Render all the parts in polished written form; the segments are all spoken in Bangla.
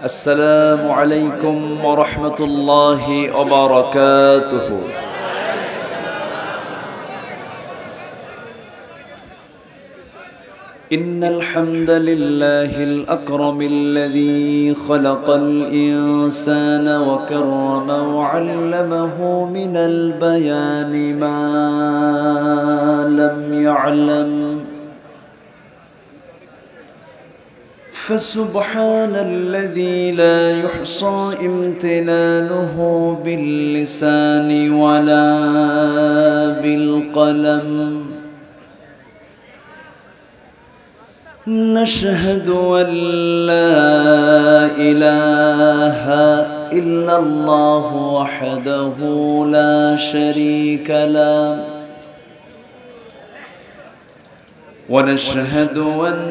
السلام عليكم ورحمة الله وبركاته. إن الحمد لله الأكرم الذي خلق الإنسان وكرمه وعلمه من البيان ما لم يعلم، فسبحان الذي لا يحصى امتنانه باللسان ولا بالقلم. نشهد أن لا إله إلا الله وحده لا شريك له، ونشهد أن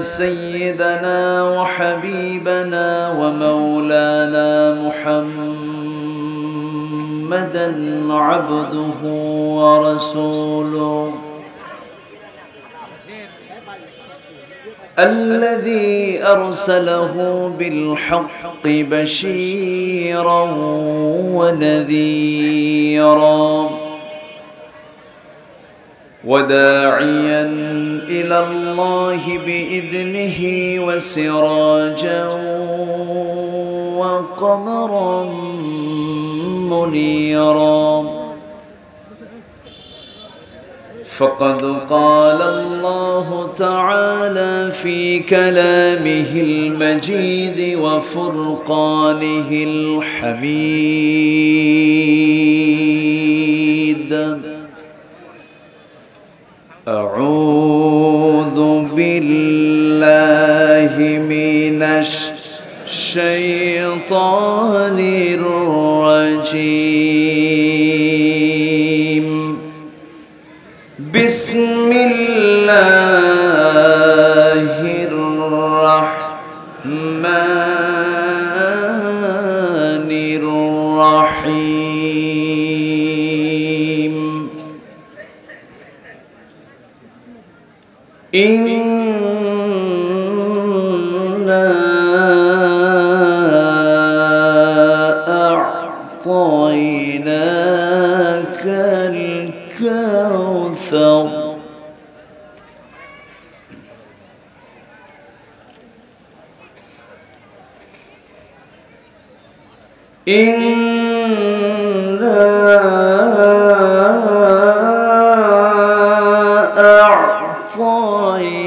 سيدنا وحبيبنا ومولانا محمدا عبده ورسوله الذي أرسله بالحق بشيرا ونذيرا وداعيا إلى الله بإذنه وسراجا وقمرا منيرا. فقد قال الله تعالى في كلامه المجيد وفرقانه الحميد: أعوذ بالله من الشيطان الرجيم. بسم الله الرحمن الرحيم. إنا أعطيناك الكوثر. إنا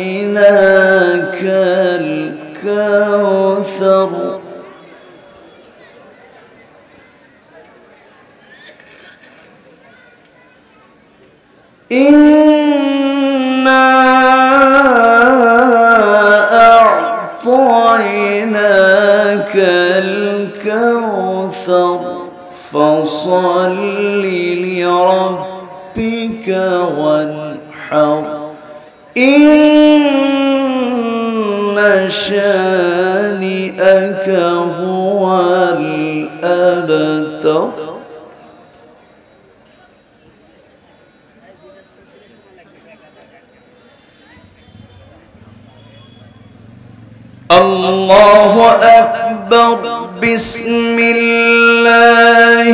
أعطيناك الكوثر. إنا أعطيناك الكوثر فصل لربك وانحر. إن شانئك هو الأبتر. الله أكبر. بسم الله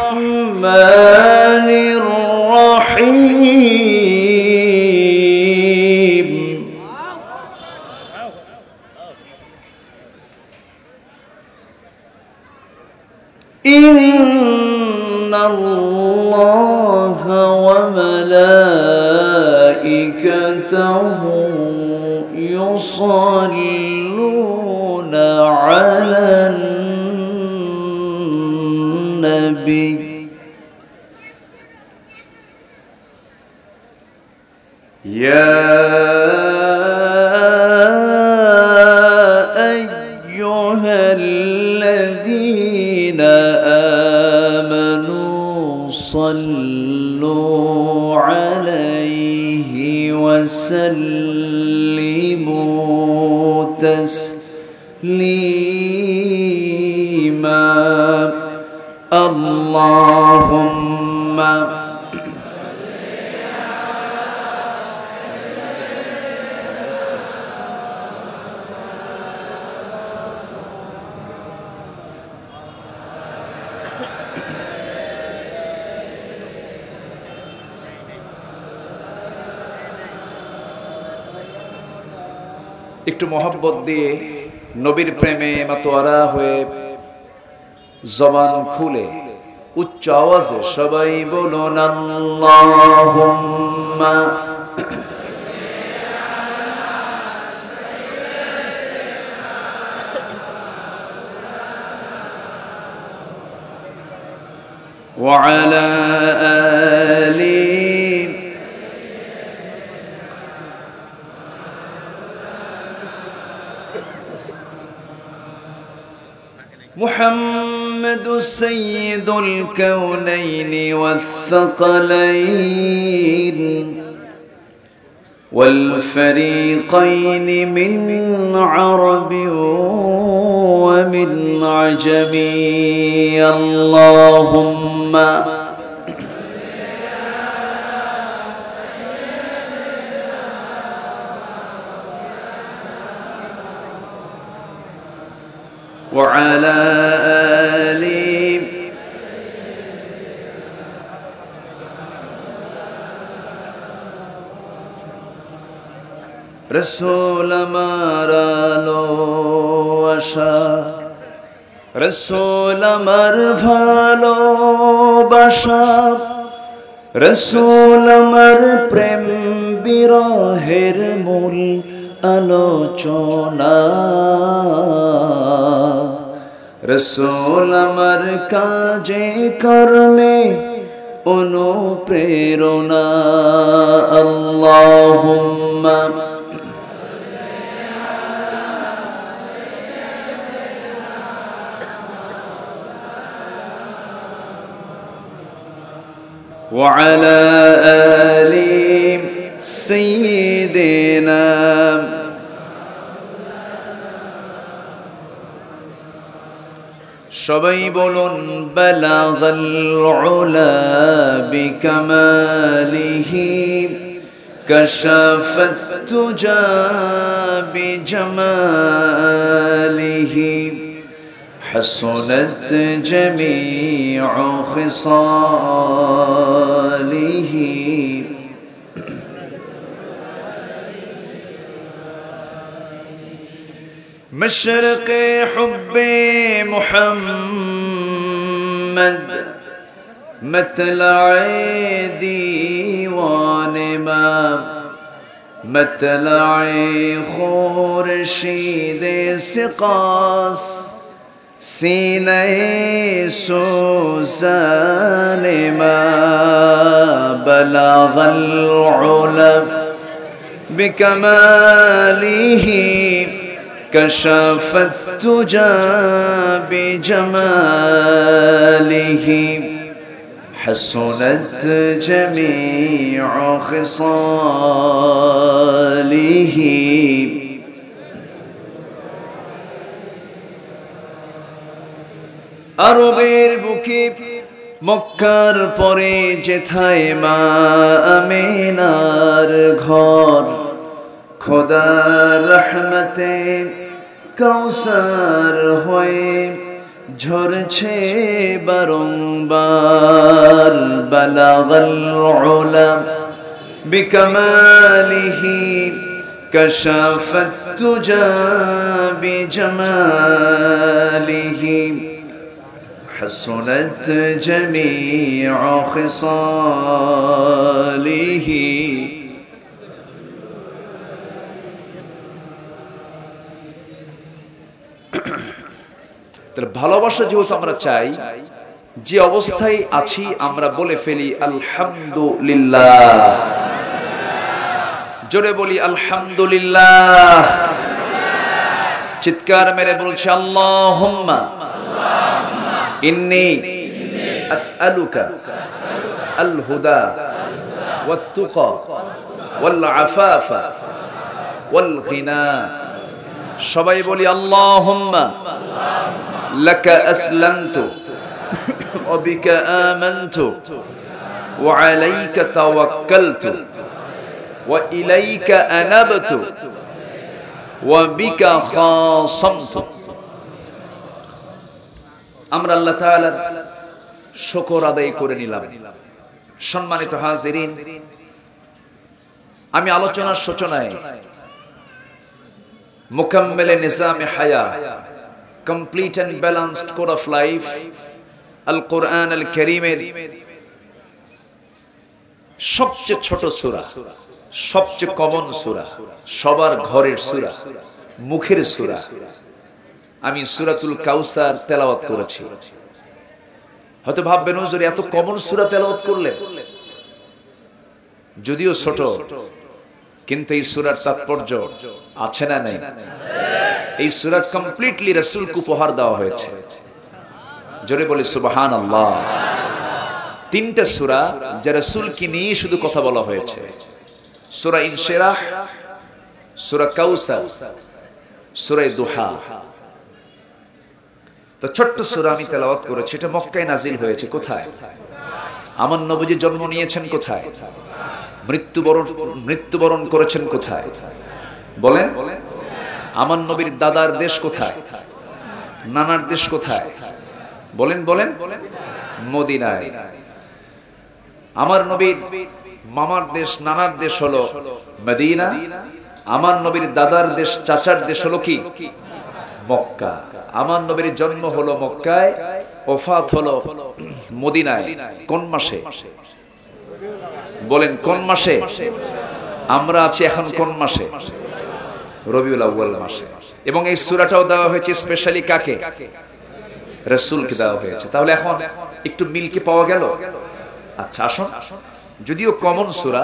الرحمن الرحيم. إن الله وملائكته يصلون على النبي. يا أيها الذين آمنوا صلوا عليه وسلموا تسليما. اللهم একটু মহব্বত দিয়ে নবীর প্রেমে মাতোয়ারা হয়ে জবান খুলে উচ্চ আওয়াজে সবাই বলুন আল্লাহুম্মা ওয়া আলা আলি محمد سيد الكونين والثقلين والفريقين من عرب ومن عجم اللهم وعلى آل رسول مارالو আশা রসুল আমার ভালোবাসা রসুল আমার প্রেম বিরহের মূল আলোচনা রসুল আমার কাজে কর্মে অনুপ্রেরণা আল্লাহুম্মা وعلى آل سيدنا সবাই বলুন বালাগাল উলা বিকামালিহি কাশাফাত তুজা বিজামালিহি حسنت جميع خصاله مشرق حب محمد مطلع ديوان ما مطلع خورشید سقاس سینه سوزان ما بلغ العلا بكماله كشف التجى بجماله حسنت جميع خصاله আরবের বুকে মক্কার পরে যেথায় মা আমিনার ঘর খোদার রহমতে কাউসার হয়ে ঝরছে বারংবার বালাগাল উলা বিকামালিহি কাশাফাত তুজা বিজামালিহি حسنت جميع خصاله তাহলে ভালোবাসা যেহেতু আমরা চাই, যে অবস্থায় আছি আমরা বলে ফেলি আলহামদুলিল্লাহ। জোরে বলি আলহামদুলিল্লাহ। চিৎকার মেরে বলছে আল্লাহুম্মা ইন্নী আসআলুকা আল হুদা ওয়াত তুকা ওয়াল আফাফা ওয়াল গিনা। সবাই বলি আল্লাহুম্মা লাকা আসলামতু ওয়া বিকা আমানতু ওয়া আলাইকা তাওয়াক্কালতু ওয়া ইলাইকা আনাবতু ওয়া বিকা খাসামতু। আমরা আল্লাহ তাআলার শুকর আদায় করে নিলাম। সম্মানিত হাজিরিন, আমি আলোচনার সূচনায় মুকাম্মিলে নিজামে হায়া, complete and balanced code of life, আল কোরআন আল কারীমের সবচেয়ে ছোট সূরা, সবচেয়ে কমন সূরা, সবার ঘরের সূরা, মুখের সূরা। আমি সূরাতুল কাউসার তেলাওয়াত করেছি। হয়তো ভাববেন হুজুর এত কমন সূরা তেলাওয়াত করলেন, যদিও ছোট, কিন্তু এই সূরার তাৎপর্য আছে না নাই? এই সূরা কমপ্লিটলি রাসূলকে উপহার দেওয়া হয়েছে। জোরে বলি সুবহানাল্লাহ। তিনটা সূরা যা রাসূলকে নিয়ে শুধু কথা বলা হয়েছে, সূরা ইনশিরাহ, সূরা কাউসার, সূরা দুহা। তো ছোট্ট সূরা আমি তেলাওয়াত করেছি। এটা মক্কায় নাজিল হয়েছে। কোথায়? আমার নবীজি জন্ম নিয়েছেন কোথায়? মৃত্যুবরণ করেছেন কোথায়? বলেন। আমার নবীর দাদার দেশ কোথায়? নানার দেশ কোথায়? বলেন বলেন। মদিনায়। আমার নবীর মামার দেশ, নানার দেশ হলো মদিনা। আমার নবীর দাদার দেশ, চাচার দেশ হলো কি? মক্কা। আমার নবীর জন্ম হলো মক্কায়, ওফাত হলো মদিনায়। কোন মাসে? বলেন কোন মাসে? আমরা আছি এখন কোন মাসে? রবিউল আউয়াল মাসে। এবং এই সূরাটাও দেওয়া হয়েছে স্পেশালি কাকে? রাসূলকে দেওয়া হয়েছে। তাহলে এখন একটু মিল কি পাওয়া গেল? আচ্ছা আসুন, যদিও কমন সূরা,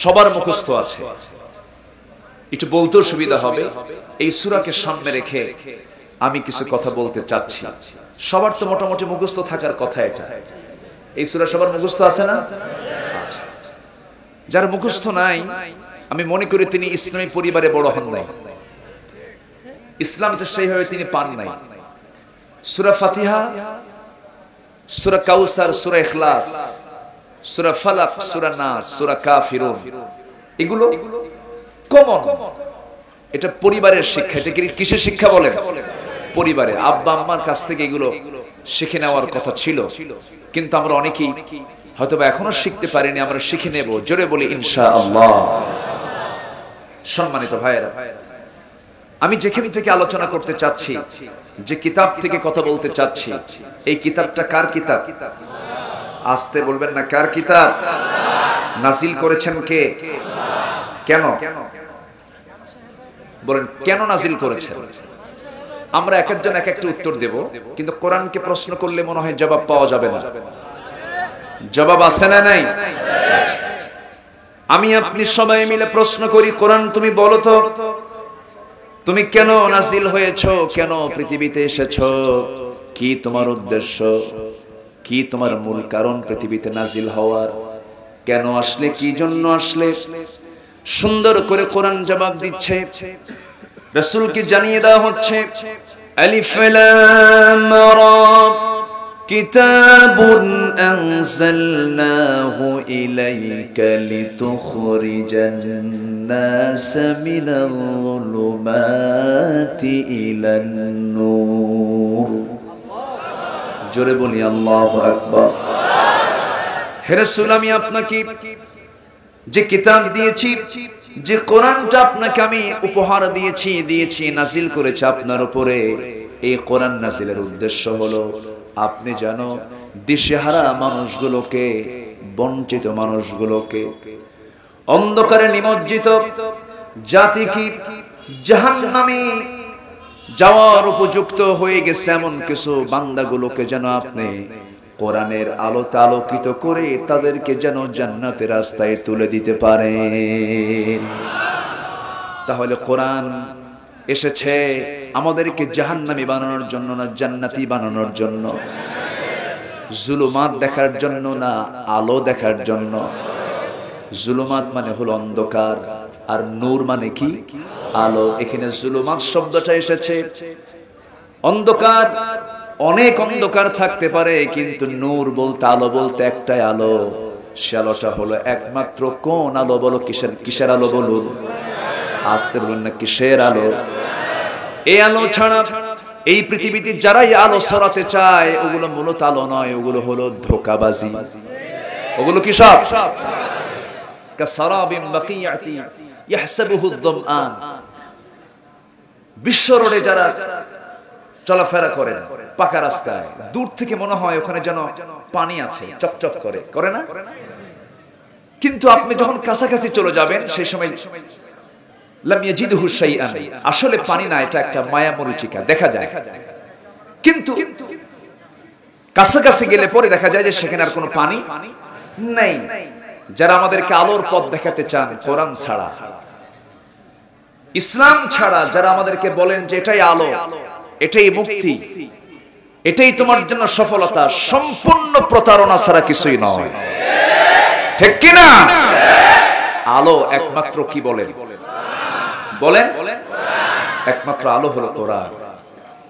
সবার মুখস্থ আছে, একটু বলতেও সুবিধা হবে। এই সূরাকে সামনে রেখে আমি কিছু কথা বলতে চাচ্ছি। সবার তো মোটামুটি মুখস্থ থাকার কথা। এটা এই সূরা সবার মুখস্থ আছে না? আচ্ছা, যার মুখস্থ নাই আমি মনে করি তিনি ইসলামী পরিবারে বড় হন নাই, ইসলামটা সেইভাবে তিনি পান নাই। সূরা ফাতিহা, সূরা কাউসার, সূরা ইখলাস, সূরা ফালাক, সূরা নাস, সূরা কাফিরুন, এগুলো কমন। এটা পরিবারের শিক্ষা। এটা কিসের শিক্ষা বলেন? পরিবারে আব্বা আম্মার কাছ থেকে এগুলো শিখে নেওয়ার কথা ছিল, কিন্তু আমরা অনেকেই হয়তো এখনো শিখতে পারিনি। আমরা শিখে নেব। জোরে বলি ইনশাআল্লাহ। সম্মানিত ভাইয়েরা, আমি যেখান থেকে আলোচনা করতে চাচ্ছি, যে কিতাব থেকে কথা বলতে চাচ্ছি, এই কিতাবটা কার কিতাব? আসতে বলবেন না, কার কিতাব? নাজিল করেছেন কে? কেন? বলেন কেন নাজিল করেছেন? আমরা এক একজন এক একটা উত্তর দেব, কিন্তু কোরআনকে প্রশ্ন করলে মনে হয় জবাব পাওয়া যাবে না। জবাব আছে না নাই? আমি আপনি সবাই মিলে প্রশ্ন করি, কোরআন তুমি বলো তো, তুমি কেন নাজিল হয়েছো? কেন পৃথিবীতে এসেছো? কি তোমার উদ্দেশ্য? কি তোমার মূল কারণ পৃথিবীতে নাজিল হওয়ার? কেন আসলে? কি জন্য আসলে? সুন্দর করে কোরআন জবাব দিচ্ছে। রাসূলকে জানিয়ে দেওয়া হচ্ছে, আলিফ লাম রা কিতাবুন আনজালনাহু ইলাইকা লিতুখরিজান নাস মিনাল যুলুমাতি ইলান নূর। জোরে বলি আল্লাহু আকবার। হে রাসূল, আমি আপনাকে যে কিতাব দিয়েছি, যে কোরআনটা আপনাকে আমি উপহার দিয়েছি, নাজিল করেছে আপনার উপরে, এই কোরআন নাজিলের উদ্দেশ্য হলো আপনি যেন দিশেহারা মানুষগুলোকে, বঞ্চিত মানুষগুলোকে, অন্ধকারে নিমজ্জিত জাতিকে, জাহান্নামে যাওয়ার উপযুক্ত হয়ে গেছে এমন কিছু বান্দাগুলোকে যেন আপনি কোরআনের আলোতে আলোকিত করে তাদেরকে যেন জান্নাতের রাস্তায় তুলে দিতে পারেন। তাহলে কোরআন এসেছে আমাদেরকে জাহান্নামী বানানোর জন্য না জান্নাতি বানানোর জন্য? জুলুমাত দেখার জন্য না আলো দেখার জন্য? জুলুমাত মানে হলো অন্ধকার, আর নূর মানে কি? আলো। এখানে জুলুমাত শব্দটা এসেছে। অন্ধকার, অনেক অন্ধকার থাকতে পারে, কিন্তু নূর বলতে, আলো বলতে একটাই আলো। সে আলোটা হলো একমাত্র কোন আলো? বলো কিসের আলো? বলুন, আসতে বলুন না, কিসের আলো? এই আলো ছাড়া এই পৃথিবীতে যারাই আলো ছড়াতে চায়, ওগুলো মূলত আলো নয়, ওগুলো হলো ধোঁকাবাজি। ওগুলো কি সব? কাসারাবিন বাকিয়াতি ইয়াহসাবুহুদ যামআন, বিশ্ব রোডে যারা চলাফেরা করেন পাকা রাস্তায়, দূর থেকে মনে হয় ওখানে যেন পানি আছে, চকচক করে, করে না? কিন্তু আপনি যখন কাছাকাছি চলে যাবেন সেই সময় লাম ইয়াজিদহু শাইআন, আসলে পানি না, এটা একটা মায়া মরীচিকা দেখা যায়। কিন্তু কাছাকাছি গেলে পরে দেখা যায় যে সেখানে আর কোনো পানি নেই। যারা আমাদেরকে আলোর পথ দেখাতে চান কোরআন ছাড়া, ইসলাম ছাড়া, যারা আমাদেরকে বলেন যে এটাই আলো, এটাই মুক্তি, এটাই তোমার জন্য সফলতা, সম্পূর্ণ প্রতারণা ছাড়া কিছুই নয়, ঠিক কি না? আলো একমাত্র কি বলেন? বলেন একমাত্র আলো হলো কোরআন।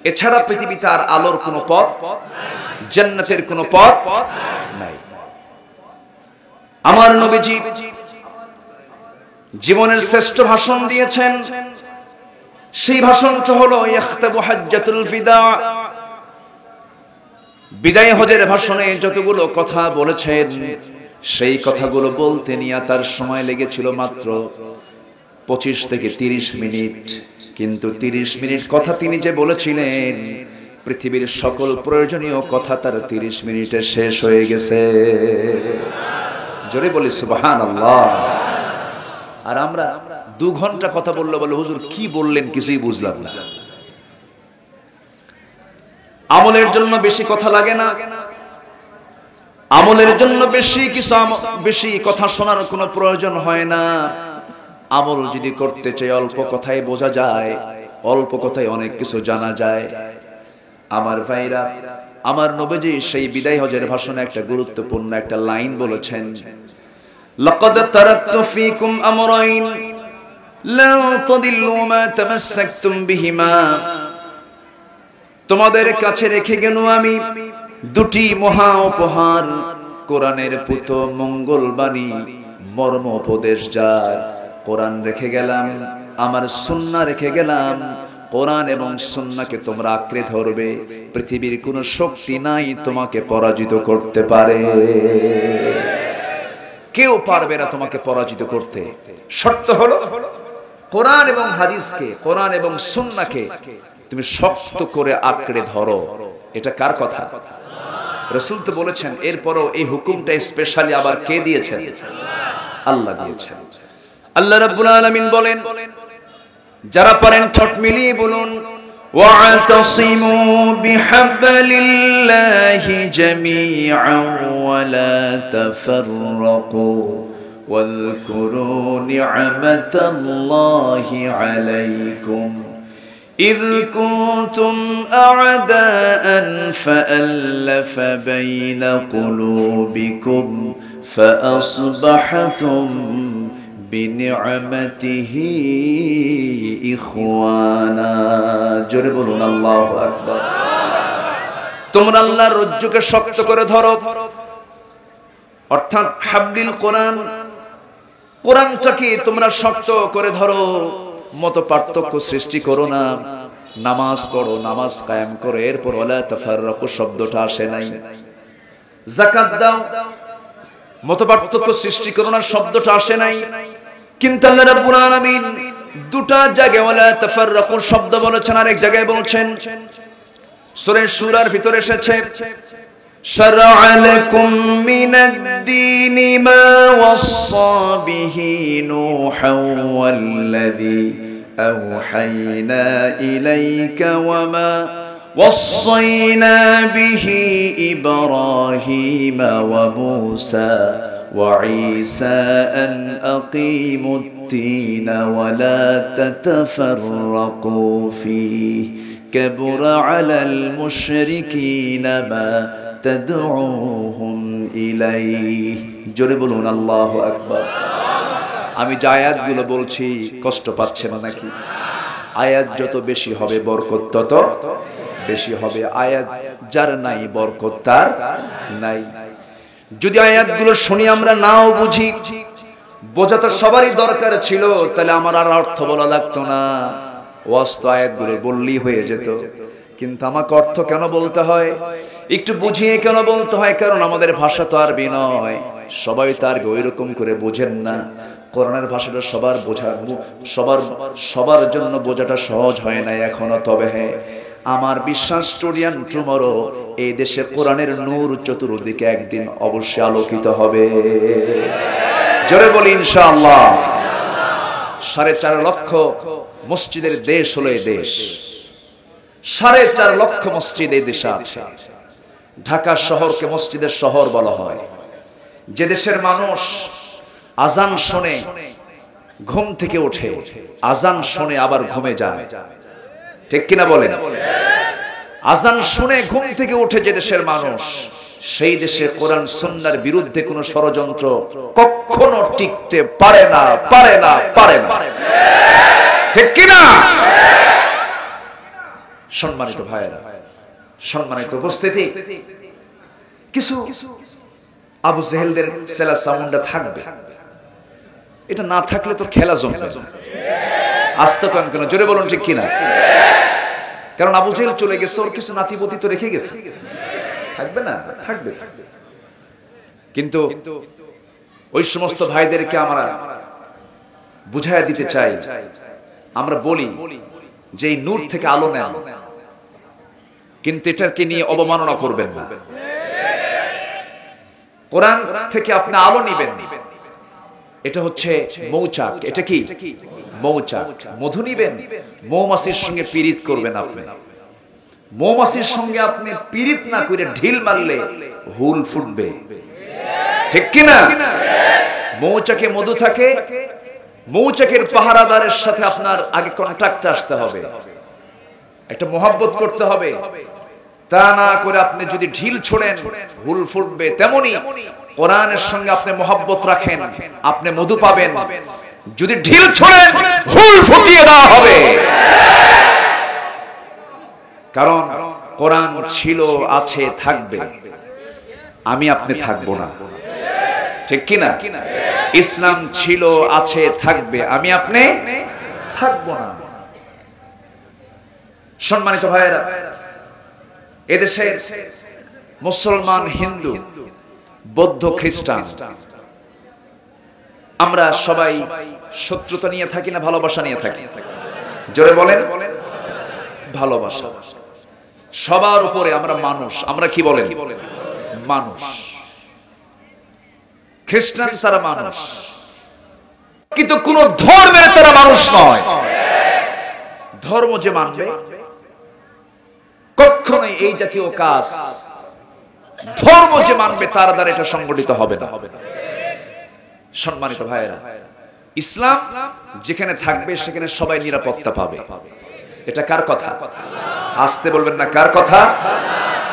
এছাড়া পৃথিবীতে আর আলোর কোনো পথ, জান্নাতের কোনো পথ নাই। আমার নবীজি জীবনের শ্রেষ্ঠ ভাষণ দিয়েছেন, সেই ভাষণটা হলো ইখতাবু হাজ্জাতুল ফিদা। বিদায় হজের ভাষণে যতগুলো কথা বলেছেন, সেই কথাগুলো বলতে নিয়ে তার সময় লেগেছিল মাত্র 25 থেকে 30 মিনিট। কিন্তু 30 মিনিট কথা তিনি যে বলেছিলেন, পৃথিবীর সকল প্রয়োজনীয় কথা তার 30 মিনিটে শেষ হয়ে গেছে। জোরে বলি সুবহানাল্লাহ। আর আমরা 2 ঘন্টা কথা বললো বলে হুজুর কি বললেন কিছুই বুঝলাম না। আমলের জন্য বেশি কথা লাগে না, আমলের জন্য বেশি কথা শোনার কোনো প্রয়োজন হয় না। আমল যদি করতে চাই অল্প কথায় বোঝা যায়, অল্প কথায় অনেক কিছু জানা যায়। আমার ভাইরা, আমার নবীজি সেই বিদায় হজের ভাষণে একটা গুরুত্বপূর্ণ একটা লাইন বলেছেন, লাকাদ তারাকতু ফীকুম আমরাইন লা তাদিল্লু মা তামাসসাকতুম বিহিমা। তোমাদের কাছে রেখে গেল আমি 2টি মহা উপহার, কোরআনের পুত মঙ্গলবাণী, মর্ম উপদেশ যার। কোরআন রেখে গেলাম, আমার সুন্নাহ রেখে গেলাম। কোরআন এবং সুন্নাহকে তোমরা আঁকড়ে ধরবে, পৃথিবীর কোনো শক্তি নাই তোমাকে পরাজিত করতে পারে, কেউ পারবে না তোমাকে পরাজিত করতে। শর্ত হলো কোরআন এবং হাদিসকে, কোরআন এবং সুন্নাহকে তুমি শক্ত করে আঁকড়ে ধরো। এটা কার কথা? রাসূল তো বলেছেন। এরপরও এই হুকুমটা স্পেশালি আবার কে দিয়েছেন? আল্লাহ দিয়েছেন। আল্লাহ রাব্বুল আলামিন বলেন, যারা পারেন ঠোঁট মিলিয়ে বলুন, ওয়া'তাসিমু বিহাবলিল্লাহি জামিআন ওয়া লা তাফাররাকু ওয়াযকুরু নি'মাতাল্লাহি আলাইকুম إذ كنتم أعداء فألف بين قلوبكم فأصبحتم بنعمته إخوانا। জোরে বলুন আল্লাহু আকবার। তোমরা আল্লাহর রজ্জুকে শক্ত করে ধরো, অর্থাৎ হাবলিল কোরআন, কোরআনটাকে তোমরা শক্ত করে ধরো। মত পার্থক্য সৃষ্টি করো না। নামাজ পড়ো, নামাজ কায়েম করো, এরপর ওয়ালা তাফাররাকু শব্দটা আসে নাই। যাকাত দাও, মত পার্থক্য সৃষ্টি করো না শব্দটা আসে নাই। কিন্তু আল্লাহ রাব্বুল আলামিন 2টা জায়গায় ওয়ালা তাফাররাকু শব্দ বলেছেন, আরেক জায়গায় বলছেন। সূরা শূরার ভিতরে এসেছে, شرع لكم من الدين ما وصى به نوحا والذي أوحينا إليك وما وصينا به إبراهيم وموسى وعيسى أن أقيموا الدين ولا تتفرقوا فيه كبر على المشركين ما تدعوهم إليه। জোরে বলুন আল্লাহু আকবার। আমি যে আয়াতগুলো বলছি কষ্ট পাচ্ছেন নাকি? আয়াত যত বেশি হবে বরকত তত বেশি হবে। আয়াত যার নাই বরকত তার নাই। যদি আয়াতগুলো শুনি আমরা নাও বুঝি, বোঝা তো সবারই দরকার ছিল, তাহলে আমার আর অর্থ বলা লাগতো না, ওয়াজ তো আয়াতগুলো বললেই হয়ে যেত। কিন্তু আমাকে অর্থ কেন বলতে হয়, একটু বুঝিয়ে কেন বলতে হয়? কারণ আমাদের ভাষা তো আরবি নয়, সবাই তো আরবি ওই রকম করে বোঝেন না। কোরআনের ভাষাটা সবার বোঝা, সবার জন্য বোঝাটা সহজ হয় না এখনো। তবে হ্যাঁ, আমার বিশ্বাস টুডিয়ান টুমরো এই দেশে কোরআনের নূর চতুর্দিকে একদিন অবশ্যই আলোকিত হবে। জোরে বলি ইনশাআল্লাহ। 4.5 লক্ষ মসজিদের দেশ হলো এই দেশ। 4.5 লক্ষ মসজিদ এই দেশে আছে। ঢাকা শহরকে মসজিদের শহর বলা হয়। যে দেশের মানুষ আজান শুনে ঘুম থেকে ওঠে, আজান শুনে আবার ঘুমে যায়, ঠিক কিনা বলেন? আজান শুনে ঘুম থেকে উঠে যে দেশের মানুষ, সেই দেশে কোরআন সুন্নাহর বিরুদ্ধে কোনো ষড়যন্ত্র কখনো টিকতে পারে না, পারে না, পারে না, ঠিক কিনা? সম্মানিত ভাইয়েরা, সম্মানিত উপস্থিতি, কিছু আবু জেহেলদের সেলা সাউন্ডটা থাকবে। এটা না থাকলে তো খেলা জমবে। আস্তে পান কেন? জোরে বলুন ঠিক কিনা? কারণ আবু জেহেল চলে গেছে, ওর কিছু নাতিপতি তো রেখে গেছে, থাকবে না? থাকবে। কিন্তু ওই সমস্ত ভাইদেরকে আমরা বুঝাইয়া দিতে চাই, আমরা বলি যে এই নূর থেকে আলো নেন, কিন্তু এটাকে নিয়ে অবমাননা করবেন না। কোরআন থেকে আপনি আলো নিবেন, এটা হচ্ছে মৌচাক। এটা কি মৌচাক? মধু নিবেন, মৌমাছির সঙ্গে পীড়িত করবেন আপনি। মৌমাছির সঙ্গে আপনি পীড়িত না করে ঢিল মারলে হুল ফুটবে, ঠিক কিনা? মৌচাকে মধু থাকে, মৌচাকের পাহারাদারের সাথে আপনার আগে কন্ট্যাক্ট আসতে হবে, একটা মহব্বত করতে হবে। তা না করে আপনি যদি ঢিল ছোড়েন হুল ফুটবে। তেমনি কোরআনের সঙ্গে আপনি মহব্বত রাখেন, আপনি মধু পাবেন। যদি ঢিল ছোড়েন হুল ফুটিয়ে দেওয়া হবে। কারণ কোরআন ছিল, আছে, থাকবে, আমি আপনি থাকবো না, ঠিক কিনা? ইসলাম ছিল, আছে, থাকবে, আমি আপনি থাকবো না। সম্মানিত ভাইয়েরা, এদেশে মুসলমান, হিন্দু, বৌদ্ধ, খ্রিস্টান, আমরা সবাই শত্রুতা নিয়ে থাকি না ভালোবাসা নিয়ে থাকি? জোরে বলেন। ভালোবাসা। সবার উপরে আমরা মানুষ। আমরা কি বলেন? মানুষ। খ্রিস্টান তারা মানুষ, কিন্তু কোন ধর্মের তারা মানুষ নয়। ধর্ম যে মানবে, কখনোই এই জাতীয় কাজ ধর্ম যে মানবে তার দ্বারা এটা সংগঠিত হবে না। সম্মানিত ভাইয়েরা, ইসলাম যেখানে থাকবে সেখানে সবাই নিরাপত্তা পাবে। এটা কার কথা? আসতে বলবেন না, কার কথা?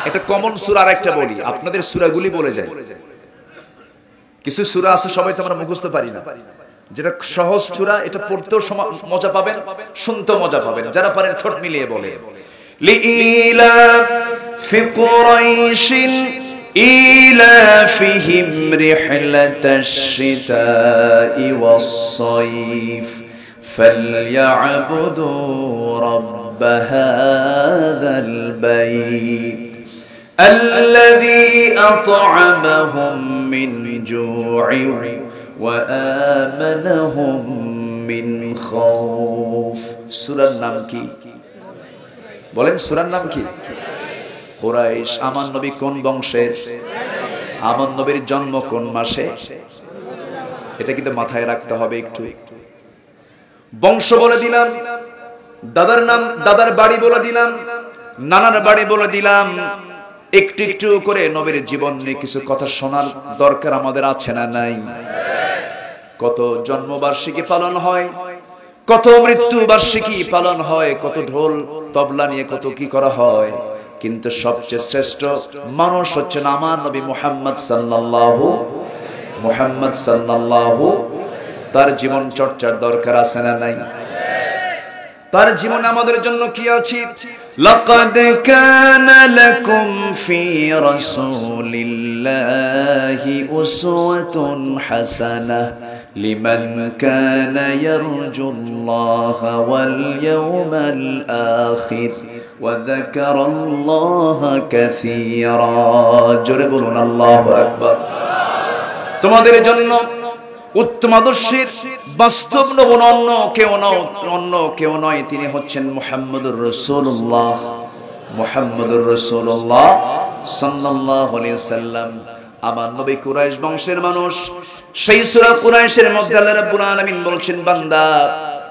এটা কমন সূরা। আরেকটা বলি, আপনাদের সূরাগুলি বলে যায়। কিছু সূরা আছে সবাই তো আমরা মুখস্থ পারি না, যেটা সহজ সূরা, এটা পড়তেও মজা পাবেন, শুনতেও মজা পাবেন। যারা পারেন ঠোঁট মিলিয়ে বলে, لإيلاف قريش إيلافهم رحلة الشتاء والصيف فليعبدوا رب هذا البيت الذي أطعمهم من جوع وآمنهم من خوف। সূরার নাম কি বলেন? সূরার নাম কি? কুরাইশ। আমার নবী কোন বংশের? আমার নবীর জন্ম কোন মাসে? এটা কিন্তু মাথায় রাখতে হবে একটু। বংশ বলে দিলাম, দাদার নাম, দাদার বাড়ি বলে দিলাম, নানার বাড়ি বলে দিলাম। একটু একটু করে নবীর জীবন নিয়ে কিছু কথা শোনার দরকার আমাদের আছে না নাই? কত জন্মবার্ষিকী পালন হয়, কত মৃত্যু বার্ষিকী পালন হয়, কত ঢোল তবলা নিয়ে কত কি করা হয়, কিন্তু সবচেয়ে শ্রেষ্ঠ মানুষ হচ্ছেন আমার নবী মুহাম্মদ সাল্লাল্লাহু। তার জীবন চর্চার দরকার আছে না নাই? তার জীবন আমাদের জন্য কি আছে? লাকাদ কানা লাকুম ফি রাসূলিল্লাহি উসওয়াতুন হাসানাহ লিমান কানা ইয়ারজুল্লাহা ওয়াল ইয়াওমাল আখির ওয়া যাকারাল্লাহা কাসীরা। জোরে বলুন আল্লাহু আকবার। তোমাদের জন্য উত্তম আদর্শের বাস্তব নমুনা অন্য কেউ নয়, তিনি হচ্ছেন মুহাম্মদুর রাসূলুল্লাহ, মুহাম্মদুর রাসূলুল্লাহ সাল্লাল্লাহু আলাইহি ওয়াসাল্লাম। আমার নবী কুরাইশ বংশের মানুষ। সেই সূরা কুরাইশের মধ্যে আল্লাহ রাব্বুল আলামিন বলছেন, বান্দা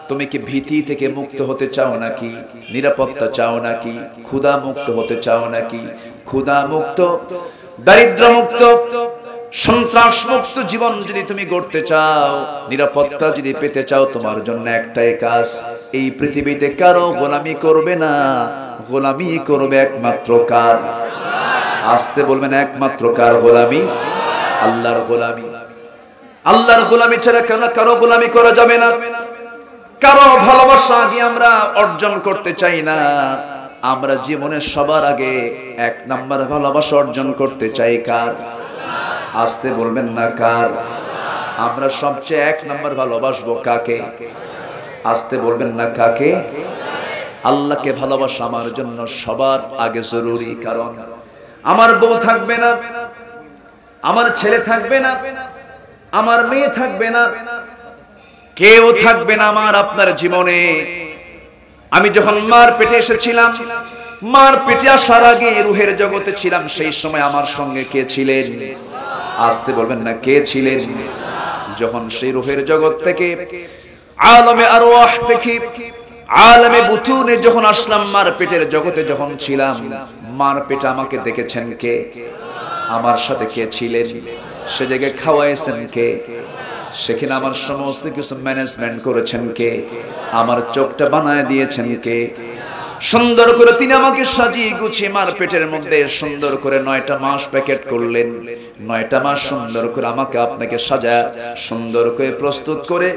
তুমি কি ভীতি থেকে মুক্ত হতে চাও নাকি? নিরাপত্তা চাও নাকি? ক্ষুধা মুক্ত হতে চাও নাকি? ক্ষুধা মুক্ত, দারিদ্র মুক্ত, সন্ত্রাস মুক্ত জীবন যদি তুমি গড়তে চাও, নিরাপত্তা যদি পেতে চাও, তোমার জন্য একটাই কাজ, এই পৃথিবীতে কারো গোলামি করবে না, গোলামি করবে একমাত্র কার? আসতে বলবেন, একমাত্র কার গোলামি? আল্লাহর গোলামি। আল্লাহর গোলামি ছাড়া কারো গোলামি করা যাবে না। কারো ভালোবাসা আগে আমরা অর্জন করতে চাই না। আমরা জীবনের সবার আগে এক নাম্বার ভালোবাসা অর্জন করতে চাই কার? আসতে বলবেন না কার? আমরা সবচেয়ে এক নাম্বার ভালোবাসবো কাকে? আসতে বলবেন না কাকে? আল্লাহকে ভালোবাসা আমার জন্য সবার আগে জরুরি। কারণ আমার বউ থাকবে না, আমার ছেলে থাকবে না, আমার মেয়ে থাকবে না, কেউ থাকবে না আমার আপনার জীবনে। আমি যখন মার পেটে এসেছিলাম, মার পেটে আসার আগে রুহের জগতে ছিলাম, সেই সময় আমার সঙ্গে কে ছিলেন? আসতে বলবেন না কে ছিলেন? যখন সেই রুহের জগৎ থেকে, আলমে আরওয়াহ থেকে, আলমে বুতুনে যখন আসলাম, মার পেটের জগতে যখন ছিলাম, মার পেটে আমাকে দেখেছেন কে? আমার সাথে কে ছিলেন? সে জায়গায় খাওয়াইছেন কে? সেখানে আমার সমস্ত কিছু ম্যানেজমেন্ট করেছেন কে? আমার চোখটা বানায় দিয়েছেন কে? সুন্দর করে তিনি আমাকে সাজিয়ে গুছিয়ে মার পেটের মধ্যে সুন্দর করে 9টা মাস প্যাকেট করলেন। 9টা মাস সুন্দর করে আমাকে আপনাকে সাজা সুন্দর করে প্রস্তুত করে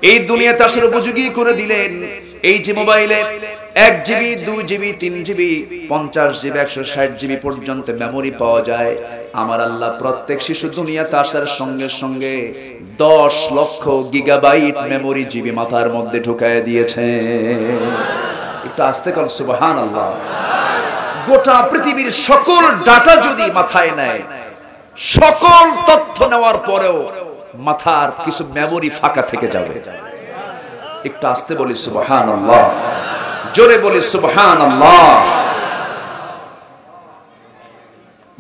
এই দুনিয়াতে আসার উপযোগী করে দিলেন। এই যে মোবাইলে 1 GB, 2 GB, 3 GB, 50 GB, 160 GB পর্যন্ত মেমোরি পাওয়া যায়। আমার আল্লাহ প্রত্যেক শিশু দুনিয়াতে আসার সঙ্গে সঙ্গে 10 লক্ষ গিগাবাইট মেমোরি জিবি মাথার মধ্যে ঢুকায় দিয়েছে। একটু আস্তে কর সুবহানাল্লাহ। গোটা পৃথিবীর সকল ডাটা যদি মাথায় নেয়, সকল তথ্য নেওয়ার পরেও মাথার কিছু মেমোরি ফাঁকা থেকে যাবে। একটু আস্তে বলি সুবহানাল্লাহ, জোরে বলি সুবহানাল্লাহ।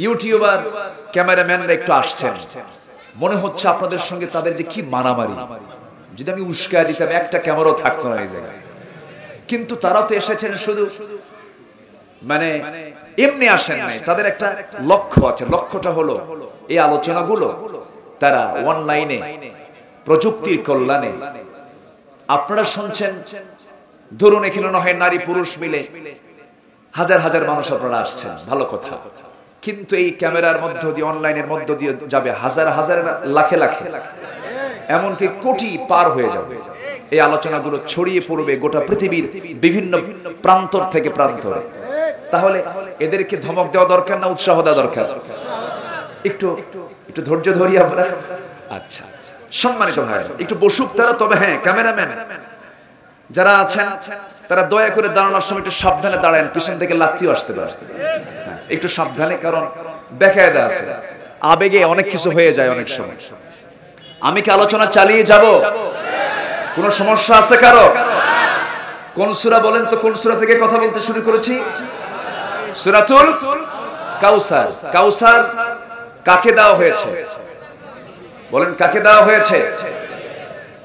ইউটিউবার ক্যামেরাম্যানরা একটু আসছেন, মনে হচ্ছে আপনাদের সঙ্গে তাদের যে কি মারামারি। যদি আমি উস্কায় দিতাম একটা ক্যামেরাও থাকতো না এই জায়গায়। কিন্তু তারা তো এসেছেন শুধু মানে এমনি আসেন নাই, তাদের একটা লক্ষ্য আছে। লক্ষ্যটা হলো এই আলোচনাগুলো তারা অনলাইনে প্রযুক্তির কল্যাণে আপনারা শুনছেন। ধরুন এখানে না হয় নারী পুরুষ মিলে হাজার হাজার মানুষ আপনারা আসছেন, ভালো কথা। কিন্তু এই ক্যামেরার মধ্য দিয়ে, অনলাইনের মধ্য দিয়ে যাবে হাজার হাজার, লাখে লাখে, এমনকি কোটি পার হয়ে যাবে। এই আলোচনাগুলো ছড়িয়ে পড়বে গোটা পৃথিবীর বিভিন্ন প্রান্তর থেকে প্রান্তরে। তাহলে এদেরকে ধমক দেওয়া দরকার না উৎসাহ দেওয়া দরকার? একটু একটু ধৈর্য ধরি আমরা। আচ্ছা সম্মানিত ভাই, একটু বসুক তারা। তবে হ্যাঁ, ক্যামেরাম্যান যারা আছেন তারা দয়া করে দাঁড়ানোর সময় একটু সাবধানে দাঁড়ান, পিছন থেকে লাথিও আসতে পারে। একটু সাবধানে, কারণ বেকায়দা আছে, আবেগে অনেক কিছু হয়ে যায় অনেক সময়। আমি কি আলোচনা চালিয়ে যাব? কোন সমস্যা আছে কারো? কোন সূরা বলেন তো? কোন সূরা থেকে কথা বলতে শুরু করেছি? সূরাতুল কাউসার। কাউসার কাকে দেওয়া হয়েছে? বলেন কাকে দেওয়া হয়েছে?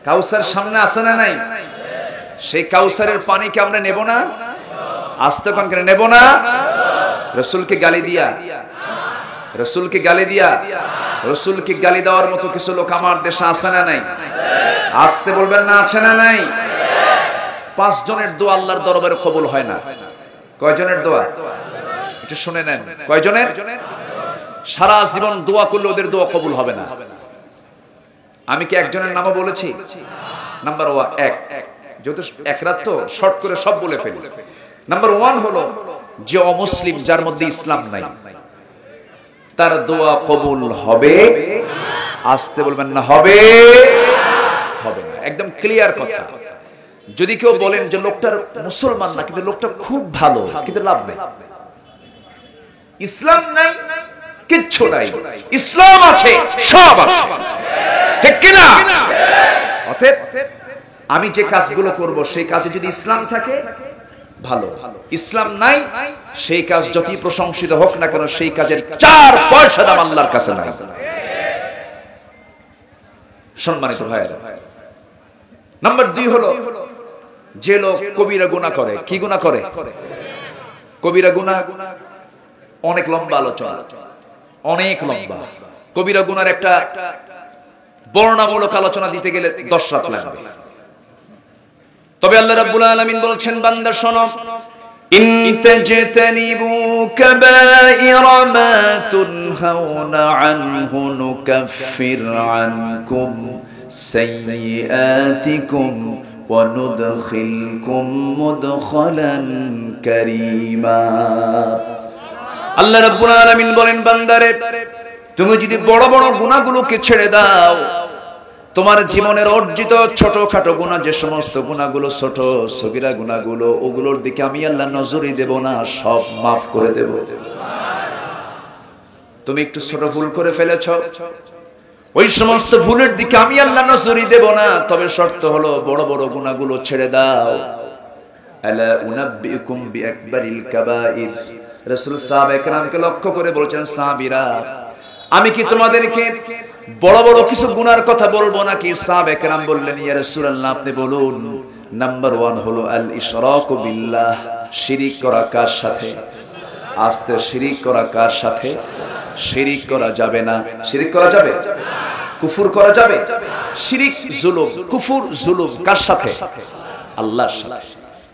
কাউসার সামনে আছে না নাই? সেই কাউসারের পানি কি আমরা নেব না? আস্তে কোন করে নেব না? রাসূলকে গালি দিয়া, রাসূলকে গালি দিয়া, রাসূলকে গালি দেওয়ার মতো কিছু লোক আমার দেশে আছে না নাই? আসতে বলবেন না আছে না নাই? 5 জনের দোয়া আল্লাহর দরবারে কবুল হয় না। কয় জনের দোয়া? একটু শুনে নেন। কয় জনের? সারা জীবন দোয়া করলে ওদের দোয়া কবুল হবে না। আমি কি একজনের নামও বলেছি? নাম্বার 1, যেহেতু এক রাত তো শর্ট করে সব বলে ফেলি। নাম্বার 1 হলো যে অমুসলিম, যার মধ্যে ইসলাম নাই, তার দোয়া কবুল হবে। আসতে বলবেন না হবে? হবে না। একদম ক্লিয়ার কথা। যদি কেউ বলেন যে লোকটার মুসলমান না কিন্তু লোকটা খুব ভালো, কিন্তু লাভ নেই। ইসলাম নাই, কিচ্ছু নাই। ইসলাম আছে, সব আছে। ঠিক কিনা? অতএব আমি যে কাজগুলো করব সেই কাজে যদি ইসলাম থাকে ভালো, ইসলাম নাই সেই কাজ যতই প্রশংসিত হোক না কেন সেই কাজের 4 পয়সা দাম আল্লাহর কাছে নাই। সম্মানিত ভাইরা, নাম্বার 2 হলো যে লোক কবিরা গুনাহ করে। কি গুনাহ করে? কবিরা গুনাহ অনেক লম্বা আলোচনা, অনেক লম্বা। কবিরা গুনার একটা বর্ণনামূলক আলোচনা দিতে গেলে 10 রাত লাগবে। তবে আল্লাহ রাব্বুল আলামিন বলছেন, বান্দা শোনো, ইন তাজতানিবু কাবাইরা মা তুনহাউনা আনহু নুকাফির আনকুম সাইয়্যাতিকুম ওয়া নুদখিলকুম মুদখালান কারীমা। আল্লাহ রাব্বুল আলামিন বলেন, বান্দারে তুমি যদি বড় বড় গুনাহগুলোকে ছেড়ে দাও, তোমার জীবনের অর্জিত ছোটখাটো গুনাহ, যে সমস্ত গুনাহগুলো ছোট সগীরা গুনাহগুলো, ওগুলোর দিকে আমি আল্লাহ নজরই দেব না, সব মাফ করে দেব। তুমি একটু ছোট ভুল করে ফেলেছো, ওই সমস্ত ভুলের দিকে আমি আল্লাহ নজরই দেব না, তবে শর্ত হলো বড় বড় গুনাহগুলো ছেড়ে দাও। আলা উনাব্বিউকুম বিআকবারিল কাবাইর। রাসূল সাহাবায়ে কেরামকে লক্ষ্য করে বলছেন, সাহাবীরা আমি কি তোমাদেরকে বড় বড় কিছু গুনার কথা বলবো নাকি? সাহাবায়ে কেরাম বললেন, ইয়া রাসূলুল্লাহ আপনি বলুন। নাম্বার 1 হলো আল ইশরাকু বিল্লাহ, শিরিক করা কার সাথে? আস্তে, শিরিক করা কার সাথে? শিরিক করা যাবে না। শিরিক করা যাবে? কুফর করা যাবে? শিরিক জুলুম, কুফর জুলুম কার সাথে? আল্লাহর সাথে।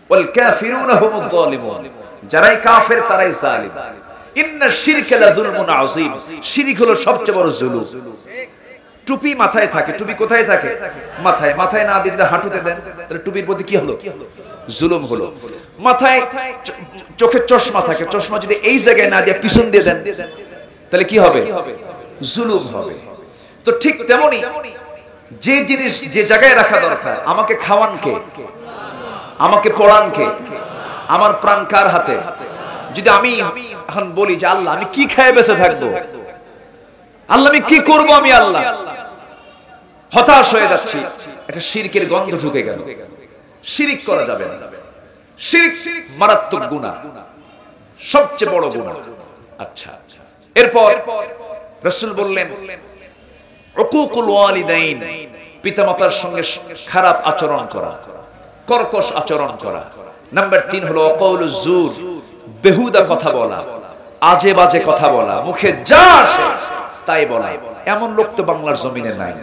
ওয়াল কাফিরুনা হুমুয যালিমুন, যারাই কাফের তারাই জালিম। ইন্না শিরকা লাযুলমুন আযীম, শিরিক হলো সবচেয়ে বড় জুলুম। টুপি মাথায় থাকে, টুপি কোথায় থাকে? মাথায়। মাথায় না দিয়ে যদি হাঁটুতে দেন তাহলে টুপির প্রতি কি হলো? জুলুম হলো। মাথায় চোখে চশমা থাকে, চশমা যদি এই জায়গায় না দিয়ে পিছন দিয়ে দেন তাহলে কি হবে? জুলুম হবে। তো ঠিক তেমনি যে জিনিস যে জায়গায় রাখা দরকার, আমাকে খাওয়ান কে? আমাকে পড়ান কে? আমার প্রাণ কার হাতে? যদি আমি এখন বলি যে আল্লাহ আমি কি খেয়ে বেঁচে থাকবো, আল্লাহ আমি কি করব, আমি আল্লাহ হতাশ হয়ে যাচ্ছি, একটা শিরকের গন্ধ ঢুকে গেল। শিরিক করা যাবে না। শিরিক মারাত্মক গুনাহ, সবচেয়ে বড় গুনাহ। আচ্ছা, এরপর রাসূল বললেন উকুকুল ওয়ালিদাইন, পিতামাতার সঙ্গে খারাপ আচরণ করা, কর্কশ আচরণ করা। নাম্বার 3 হলো ওয়াকাউলুজ জুর, বেহুদা কথা বলা, আজে বাজে কথা বলা, মুখে যা আসে তাই বলা। এমন লোক তো বাংলার জমিনে নাই।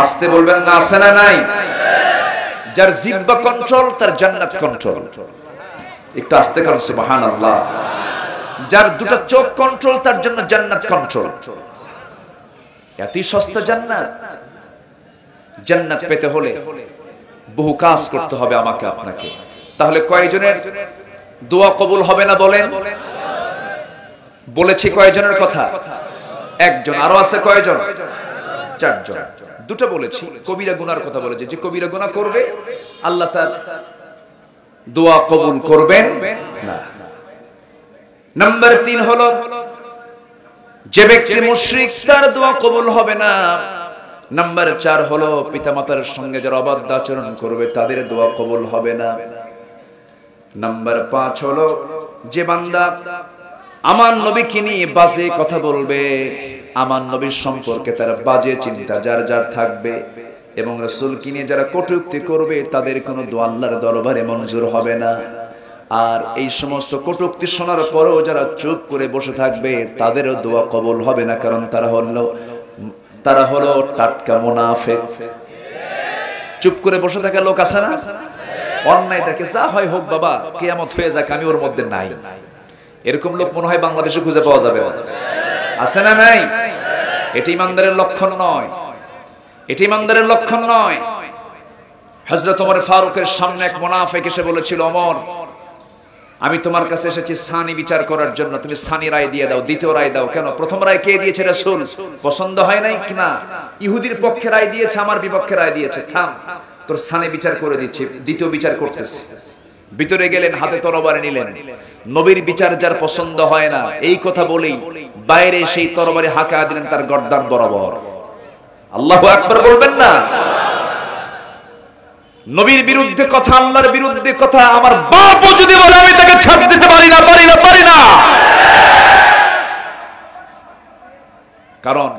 আসতে বলবেন না, আছে না নাই? যার জিহ্বা কন্ট্রোল তার জান্নাত কন্ট্রোল। একটু আস্তে করুন সুবহানাল্লাহ। যার দুটো চোখ কন্ট্রোল তার জন্য জান্নাত কন্ট্রোল। এতই সস্তা জান্নাত। জান্নাত পেতে হলে বহু কাজ করতে হবে আমাকে আপনাকে। তাহলে কয়জনের দোয়া কবুল হবে না বলেন? বলেছি কয়জনের কথা? একজন। আরো আছে কয়জন? 4 জন। দুটো বলেছি। কবিরা গুনার কথা বলেছি, যে কবিরা গুনাহ করবে আল্লাহ তার দোয়া কবুল করবেন না। নাম্বার 3 হলো যে ব্যক্তি মুশরিক তার দোয়া কবুল হবে না। নাম্বার 4 হলো পিতামাতার সঙ্গে যারা অবাধ্য আচরণ করবে তাদের দোয়া কবুল হবে না। নাম্বার 5 হলো যে বান্দা আমার নবীকে নিয়ে বাজে কথা বলবে, আমার নবীর সম্পর্কে তার বাজে চিন্তা যার যার থাকবে, এবং রাসূলকে নিয়ে যারা কটূক্তি করবে তাদের কোনো দোয়া আল্লাহর দরবারে মঞ্জুর হবে না। আর এই সমস্ত কটূক্তি শোনার পরেও যারা চুপ করে বসে থাকবে তাদেরও দোয়া কবুল হবে না, কারণ তারা হলো টাটকা মুনাফিক। চুপ করে বসে থাকা লোক আছে না? অন্যায় দেখে যা হয় হোক বাবা, কিয়ামত হয়ে যাক, আমি ওর মধ্যে নাই। এরকম লোক মনে হয় বাংলাদেশে খুঁজে পাওয়া যাবে না। আছে না নাই? এটি ইমানদারের লক্ষণ নয়। এটি ইমানদারের লক্ষণ নয়। হযরত ওমর ফারুকের সামনে এক মুনাফিক এসে বলেছিল, ওমর আমি তোমার কাছে এসেছি সানি বিচার করার জন্য, তুমি সানি রায় দিয়ে দাও, দ্বিতীয় রায় দাও। কেন? প্রথম রায় কে দিয়েছে? রাসূল। পছন্দ হয় নাই কিনা? ইহুদির পক্ষে রায় দিয়েছে, আমার বিপক্ষে রায় দিয়েছে। থাম, তোর সানি বিচার করে দিচ্ছি, দ্বিতীয় বিচার করতেছি। ভিতরে গেলেন, হাতে তরবারি নিলেন। নবীর বিচার যার পছন্দ হয় না এই কথা বলেই বাইরে সেই তরবারি হাঁকা দিলেন তার গর্দান বরাবর। আল্লাহু আকবার বলবেন না? নবীর বিরুদ্ধে কথা, আল্লাহর বিরুদ্ধে কথা আমার বাপও যদি বলে আমি তাকে ছাড় দিতে পারি না, পারি না, পারি না। কারণ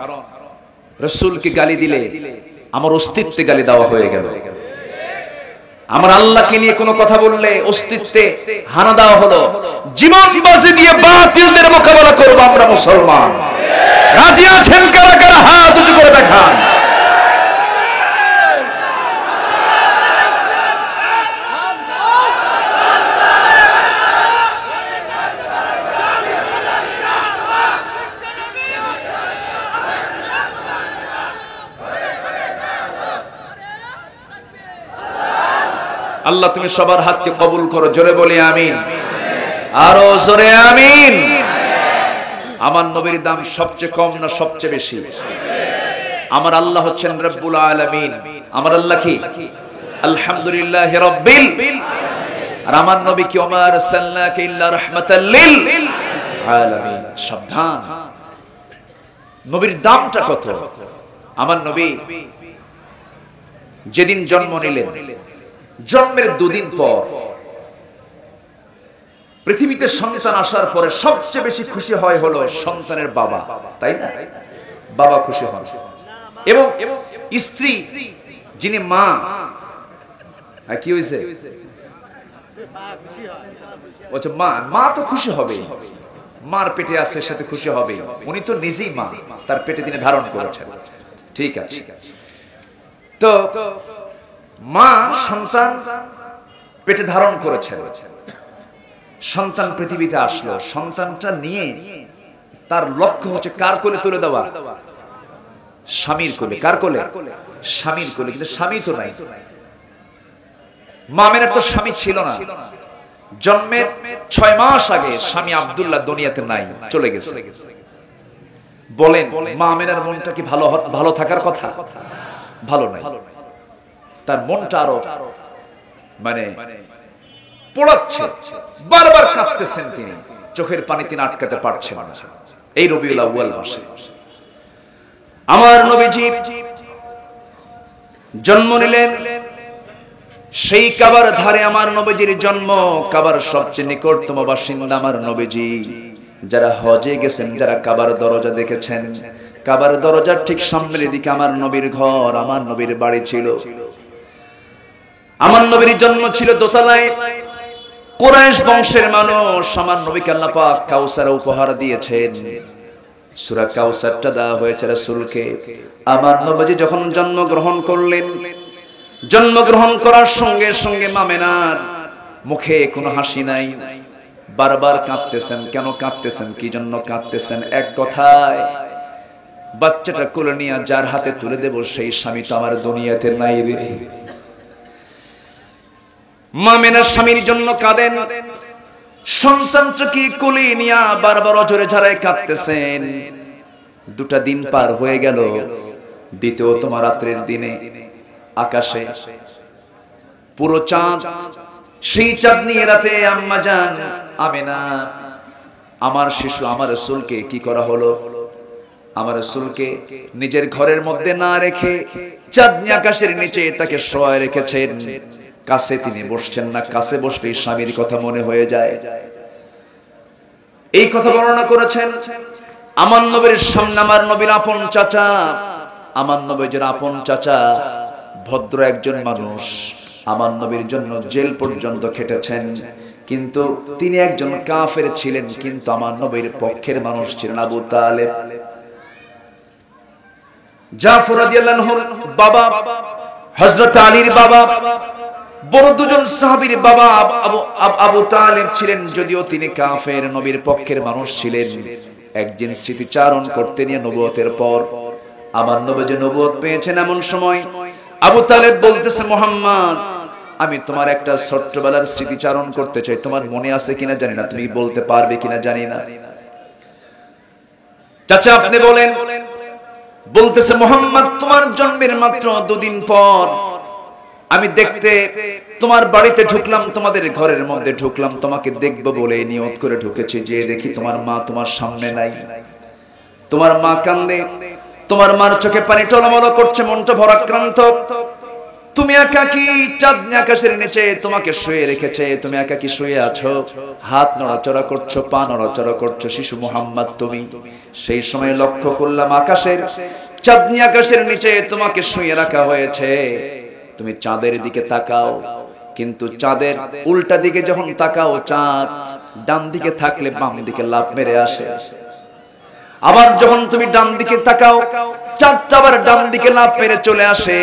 রাসূলকে গালি দিলে আমার অস্তিত্বে গালি দেওয়া হয়ে গেল। আমার আল্লাহকে নিয়ে কোনো কথা বললে অস্তিত্বে হানা দেওয়া হলো। জীবন বাজি দিয়ে বাতিলদের মোকাবেলা করব আমরা মুসলমান। রাজি আছেন কারা কারা? হাত উঁচু করে দেখান। আল্লাহ তুমি সবার হাতকে কবুল করো, জোরে বলি আমিন, আরো জোরে আমিন। আমার নবীর দাম সবচেয়ে কম না সবচেয়ে বেশি? আমার আল্লাহ হচ্ছেন রব্বুল আলামিন। আমার আল্লাহ কি? আলহামদুলিল্লাহি রাব্বিল। আর আমার নবী কি? ওমা আরসালনাকা ইল্লা রাহমাতাল লিল আলামিন। সাবধান, নবীর দামটা কত। আমার নবী যেদিন জন্ম নিলেন, জন্মের দুদিন পর পৃথিবীতে সন্তান আসার পরে সবচেয়ে বেশি খুশি হয় হলো সন্তানের বাবা, তাই না? বাবা খুশি হন এবং স্ত্রী যিনি মা, কি হয়েছে? মা তো খুশি হবে, মার পেটে আছে সাথে খুশি হবে। উনি তো নিজেই মা, তার পেটে তিনি ধারণ করেছেন, ঠিক আছে। তো মা সন্তান পেটে ধারণ করেছেন, সন্তান পৃথিবীতে আসলো। সন্তানটা নিয়ে তার লক্ষ্য হচ্ছে কার কোলে তুলে দেওয়া? স্বামীর কোলে। কার কোলে? স্বামীর কোলে। কিন্তু স্বামী তো নাই। মা আমেনার তো স্বামী ছিল না। জন্মের 6 মাস আগে স্বামী আব্দুল্লাহ দুনিয়াতে নাই, চলে গেছে। বলেন মা আমেনার মনটা কি ভালো থাকার কথা? ভালো নাই। তার মনটা আরো মানে পোড়াচ্ছে, বারবার কাঁদতেছেন তিনি, চোখের পানি তিনি আটকাতে পারছেন না। এই রবিউল আউয়াল মাসে আমার নবীজি জন্ম নিলেন। সেই কাবার ধারে আমার নবীজির জন্ম। কাবার সবচেয়ে নিকটতম বাসিন্দা আমার নবীজি। যারা হজে গেছেন, যারা কাবার দরজা দেখেছেন, কাবার দরজার ঠিক সামনের দিকে আমার নবীর ঘর, আমার নবীর বাড়ি ছিল। আমার নবীর জন্ম ছিল দোতলায়। কুরাইশ বংশের মানুষ আমার নবীকে আল্লাহ পাক কাউসার উপহার দিয়েছেন। সূরা কাউসারটা দেওয়া হয়েছে রাসূলকে। আমার নবীজি যখন জন্মগ্রহণ করলেন, জন্মগ্রহণ করার সঙ্গে সঙ্গে মামেনার মুখে কোনো হাসি নাই, বারবার কাঁদতেছেন। কেন কাঁদতেছেন? কি জন্য কাঁদতেছেন? এক কথায়, বাচ্চাটা কোলে নিয়ে যার হাতে তুলে দেব সেই স্বামী তো আমার দুনিয়াতে নাই রে। মামেনার স্বামীর জন্য কাঁদেন। সন্তানটা কি কোলে নিয়ে বারবার অজরে ঝাড়ায় কাঁদতেছেন। 2টা দিন পার হয়ে গেল। দ্বিতীয়তম রাত্রের দিনে আকাশে পুরো চাঁদ, সেই চাঁদ নিয়ে রাতে আম্মা জান আমেনা আমার শিশু আমার রাসূলকে কি করা হলো? আমার রাসূলকে নিজের ঘরের মধ্যে না রেখে চাঁদনি আকাশের নিচে তাকে শোয়ায় রেখেছেন। কাছে তিনি বসছেন না, কাছে বসলেই স্বামীর কথা মনে হয়ে যায়। এই কথা বর্ণনা করেছেন আমার নবীর সামনে আমার নবীর আপন চাচা। আমার নবীর আপন চাচা ভদ্র একজন মানুষ, আমার নবীর জন্য জেল পর্যন্ত খেটেছেন। কিন্তু তিনি একজন কাফের ছিলেন, কিন্তু আমার নবীর পক্ষের মানুষ ছিলেন আবু তালেব। জাফর রাদিয়াল্লাহু আনহুর বাবা, হযরত আলীর বাবা, বড় দুজন সাহাবীর বাবা আবু তালেব ছিলেন। যদিও তিনি কাফের, নবীর পক্ষের মানুষ ছিলেন। একদিন স্মৃতিচারণ করতে নিয়ে নবুয়তের পর আমার নবী যে নবুয়ত পেয়েছেন, এমন সময় আবু তালেব বলতেছে, মুহাম্মদ আমি তোমার একটা ছোট্টবেলার স্মৃতিচারণ করতে চাই, তোমার মনে আছে কিনা জানি না, তুমি বলতে পারবে কিনা জানি না। চাচা আপনি বলেন। বলতেছে, মুহাম্মদ তোমার জন্মের মাত্র 2 দিন পর আমি দেখতে তোমার বাড়িতে ঢুকলাম, তোমাদের ঘরের মধ্যে ঢুকলাম, তোমাকে দেখবো বলে নিয়ত করে ঢুকেছি। যে দেখি তোমার মা তোমার সামনে নাই। তোমার মা কান্দে, তোমার মার চোখে পানি টলমল করছে, মনটা ভরাক্রান্ত। তুমি একাকী, চাঁদনি আকাশের নিচে তোমাকে শুয়ে রেখেছে, তুমি একাকী শুয়ে আছো, হাত নড়াচড়া করছো, পা নড়াচড়া করছো, শিশু মুহাম্মদ তুমি। সেই সময় লক্ষ্য করলাম আকাশের, চাঁদনি আকাশের নিচে তোমাকে শুয়ে রাখা হয়েছে। তুমি চাঁদের দিকে তাকাও, কিন্তু চাঁদের উল্টা দিকে যখন তাকাও, চাঁদ ডান দিকে থাকলে বাম দিকে লাফ মেরে আসে। আবার যখন তুমি ডান দিকে তাকাও, চাঁদটা আবার ডান দিকে লাফ মেরে চলে আসে।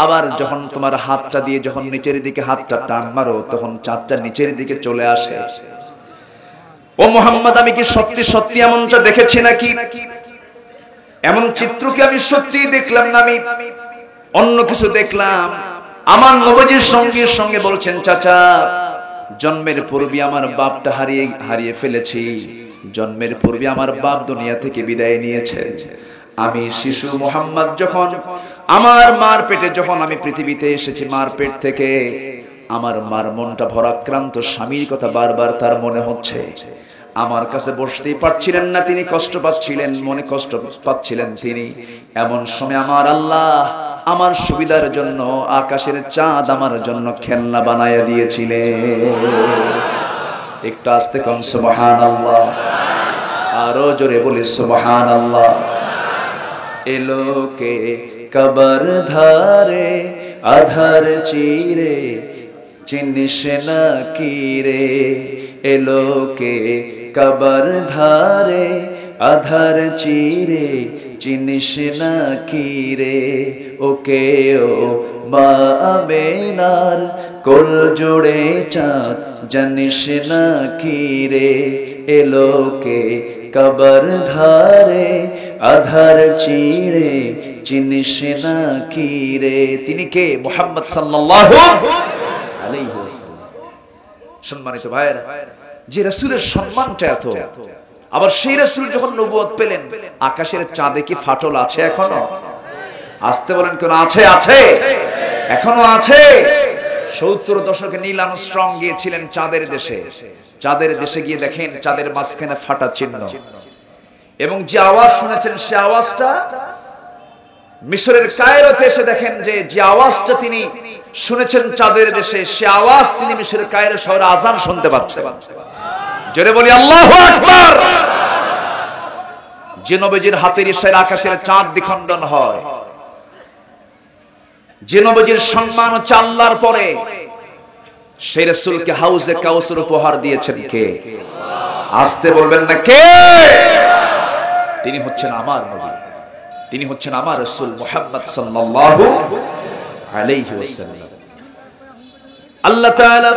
আবার যখন তোমার হাতটা দিয়ে যখন নিচের দিকে হাতটা টান মারো, তখন চাঁদটা নিচের দিকে চলে আসে। ও মুহাম্মদ, আমি কি সত্যি সত্যি এমনটা দেখেছি নাকি? এমন চিত্র কি আমি সত্যি দেখলাম না আমি অন্য কিছু দেখলাম? আমার নবীজির সঙ্গে সঙ্গে বলছেন, চাচা জন্মের পূর্বে আমার বাপটা হারিয়ে ফেলেছি। জন্মের পূর্বে আমার বাপ দুনিয়া থেকে বিদায় নিয়েছে। আমি শিশু মুহাম্মদ যখন আমার মার পেটে যখন আমি পৃথিবীতে এসেছি, মার পেট থেকে আমার মার মনটা ভরাক্রান্ত, স্বামীর কথা বারবার তার মনে হচ্ছে। আমার কাছে বসতেই পারছিলেন না তিনি, কষ্ট পাচ্ছিলেন, মনে কষ্ট পাচ্ছিলেন তিনি। এমন সময় আমার আল্লাহ আমার সুবিধার জন্য আকাশের চাঁদ আমার জন্য খেলনা বানায়া দিয়েছিলেন। একটু আস্তে কোন সুবহানাল্লাহ, আরো জোরে বলি সুবহানাল্লাহ। এলোকে কবর ধারে আধার চিরে, চিনিস না কি রে? এলোকে কবর ধারে আধার চিরে, চিনিস না কি রে? ওকে ও মা আমেনার কোল জোড়ে চাঁদ, জানিস না কি রে? এলোকে কবর ধারে আধার চিরে, চিনিস না কি রে? তিনি কে? মুহাম্মদ সাল্লাল্লাহু আলাইহি ওয়াসাল্লাম। সম্মানিত ভাইরা, যে রাসূলের সম্মানটা এত, আবার সেই রাসূল যখন নবুয়ত পেলেন, আকাশের চাঁদে কি ফাটল আছে এখনো? আসতে বলেন কেন? আছে, আছে, এখনো আছে। 70 দশকে নীল আর্মস্ট্রং গিয়েছিলেন চাঁদের দেশে। চাঁদের দেশে গিয়ে দেখেন চাঁদের মাঝখানে ফাটা চিহ্ন, এবং যে আওয়াজ শুনেছেন সে আওয়াজটা মিশরের কায়রোতে এসে দেখেন যে আওয়াজটা তিনি শুনেছেন চাঁদের দেশে, সে আওয়াজ তিনি মিশরের কায়রো শহরে আজান শুনতে পাচ্ছেন। জোরে বলি আল্লাহু আকবার। যে নবীজির হাতের ইশারায় আকাশের চাঁদ দ্বিখণ্ডন হয়, যে নবীজির সম্মান ও আল্লাহর পরে, সেই রাসূলকে হাউজে কাউসার উপহার দিয়েছেন কে? আসতে বলবেন না কে? তিনি হচ্ছেন আমার নবী, তিনি হচ্ছেন আমার রাসূল মুহাম্মদ সাল্লাল্লাহু আলাইহি ওয়াসাল্লাম। আল্লাহ তাআলা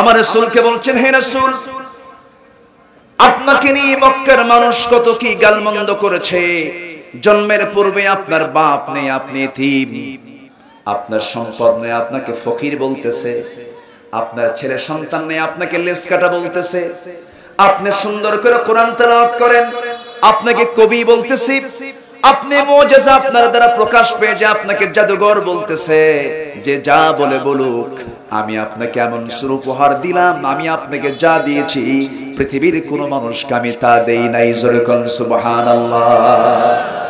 আমার রাসূলকে বলছেন, হে রাসূল, আপনাকে নিয়ে মক্কার মানুষ কত কি গালমন্দ করেছে। জন্মের পূর্বে আপনার বাপ নেই, আপনি এতিম, আপনার সম্পদ নেই, আপনাকে ফকির বলতেছে। আপনার ছেলে সন্তান নেই, আপনাকে লেজ কাটা বলতেছে। আপনি সুন্দর করে কোরআন তেলাওয়াত করেন, আপনাকে কবি বলতেছি। আপনি মুজিজা আপনার দ্বারা প্রকাশ পেয়ে যে আপনাকে জাদুঘর বলতেছে। যে যা বলে বলুক, আমি আপনাকে এমন সুর উপহার দিলাম, আমি আপনাকে যা দিয়েছি পৃথিবীর কোন মানুষকে আমি তা দেই নাই। জোরে কোন সুবহানাল্লাহ।